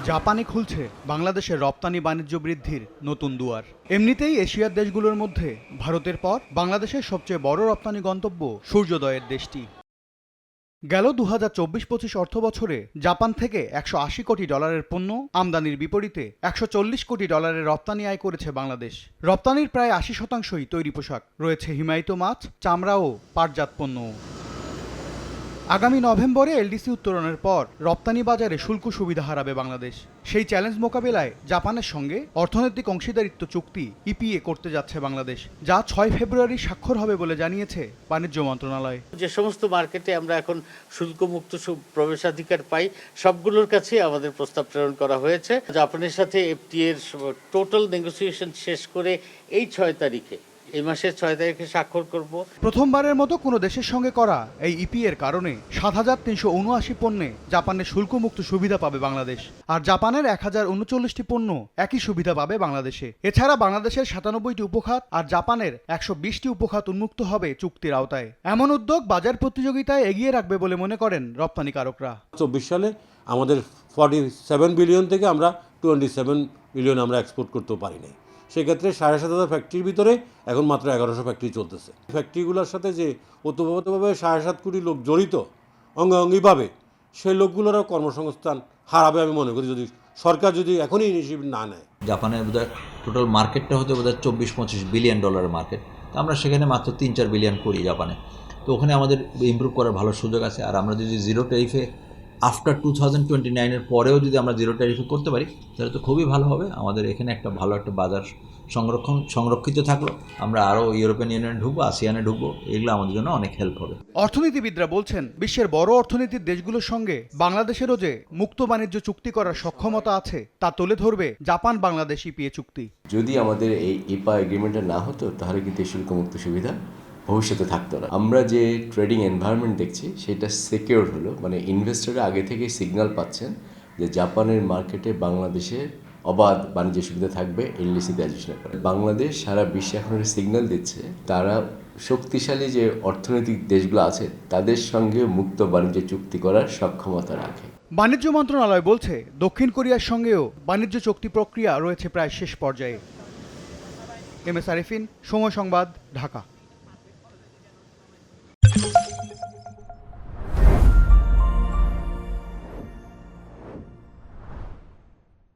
জাপানে খুলছে বাংলাদেশের রপ্তানি বাণিজ্য বৃদ্ধির নতুন দুয়ার। এমনিতেই এশিয়ার দেশগুলোর মধ্যে ভারতের পর বাংলাদেশের সবচেয়ে বড় রপ্তানি গন্তব্য সূর্যোদয়ের দেশটি। গেল 2024-25 অর্থবছরে জাপান থেকে $180 কোটি পণ্য আমদানির বিপরীতে $140 কোটি রপ্তানি আয় করেছে বাংলাদেশ। রপ্তানির প্রায় 80%ই তৈরি পোশাক, রয়েছে হিমায়িত মাছ, চামড়া ও পাটজাত পণ্য। আগামী নভেম্বরে এলডিসি উত্তোলনের পর রপ্তানি বাজারে শুল্ক সুবিধা হারাবে বাংলাদেশ। সেই চ্যালেঞ্জ মোকাবেলায় জাপানের সঙ্গে অর্থনৈতিক অংশীদারিত্ব চুক্তি ইপিএ করতে যাচ্ছে বাংলাদেশ, যা 6 ফেব্রুয়ারি স্বাক্ষর হবে বলে জানিয়েছে বাণিজ্য মন্ত্রণালয়। যে সমস্ত মার্কেটে আমরা এখন শুল্কমুক্ত প্রবেশাধিকার পাই, সবগুলোর কাছে আমাদের প্রস্তাব প্রেরণ করা হয়েছে। জাপানের সাথে এফটিএ এর টোটাল নেগোসিয়েশন শেষ করে এই মাসের 6 তারিখে স্বাক্ষর করব। প্রথমবারের মতো কোনো দেশের সঙ্গে করা এই ইপিএ এর কারণে 7,379 পণ্যে জাপানের শুল্কমুক্ত সুবিধা পাবে বাংলাদেশ, আর জাপানের 1,039টি পণ্য একই সুবিধা পাবে বাংলাদেশে। এছাড়া বাংলাদেশের 97টি উপখাত আর জাপানের 120টি উপখাত উন্মুক্ত হবে চুক্তির আওতায়। এমন উদ্যোগ বাজার প্রতিযোগিতায় এগিয়ে রাখবে বলে মনে করেন রপ্তানিকারকরা। 24 সালে আমাদের 47 বিলিয়ন থেকে আমরা 27 বিলিয়ন আমরা এক্সপোর্ট করতেও পারি নাই। সেক্ষেত্রে 7,500 ফ্যাক্টরির ভিতরে এখন মাত্র 1100 ফ্যাক্টরি চলতেছে। ফ্যাক্টরিগুলোর সাথে যে ওতপ্রোতভাবে 7.5 কোটি লোক জড়িত অঙ্গাঙ্গিভাবে, সেই লোকগুলোরও কর্মসংস্থান হারাবে আমি মনে করি, যদি সরকার যদি এখনই ইনিশিয়েটিভ না নেয়। জাপানের বোধহয় টোটাল মার্কেটটা হতে বোধহয় 24-25 বিলিয়ন ডলারের মার্কেট, তো আমরা সেখানে মাত্র 3-4 বিলিয়ন করি জাপানে। তো ওখানে আমাদের ইমপ্রুভ করার ভালো সুযোগ আছে। আর আমরা যদি জিরো ট্যারিফে আফটার 2029-এর পরেও যদি আমরা জিরো ট্যারিফে করতে পারি তাহলে তো খুবই ভালো হবে। আমাদের এখানে ভালো একটা বাজার সংরক্ষিত থাকলো, আমরা আরও ইউরোপিয়ান ইউনিয়নে ঢুকবো, আসিয়ানে ঢুকবো, এগুলো আমাদের জন্য অনেক হেল্প হবে। অর্থনীতিবিদরা বলছেন, বিশ্বের বড় অর্থনীতির দেশগুলোর সঙ্গে বাংলাদেশেরও যে মুক্ত বাণিজ্য চুক্তি করার সক্ষমতা আছে তা তুলে ধরবে জাপান বাংলাদেশ ইপিএ চুক্তি। যদি আমাদের এই ইপা এগ্রিমেন্টটা না হতো তাহলে কিন্তু এই শুল্কমুক্ত সুবিধা ভবিষ্যতে থাকতো না। আমরা যে ট্রেডিং এনভায়রনমেন্ট দেখছি সেটা সিকিউর হলো, মানে ইনভেস্টররা আগে থেকে সিগন্যাল পাচ্ছেন যে জাপানের মার্কেটে বাংলাদেশের অবাধ বাণিজ্য সুবিধা থাকবে এলডিসিতে অ্যাডিশনাল করে। বাংলাদেশ সারা বিশ্বে এখন একটা সিগন্যাল দিচ্ছে তারা শক্তিশালী যে অর্থনৈতিক দেশগুলো আছে তাদের সঙ্গে মুক্ত বাণিজ্য চুক্তি করার সক্ষমতা রাখে। বাণিজ্য মন্ত্রণালয় বলছে, দক্ষিণ কোরিয়ার সঙ্গেও বাণিজ্য চুক্তি প্রক্রিয়া রয়েছে প্রায় শেষ পর্যায়ে। এম এস আরিফিন, সময় সংবাদ, ঢাকা।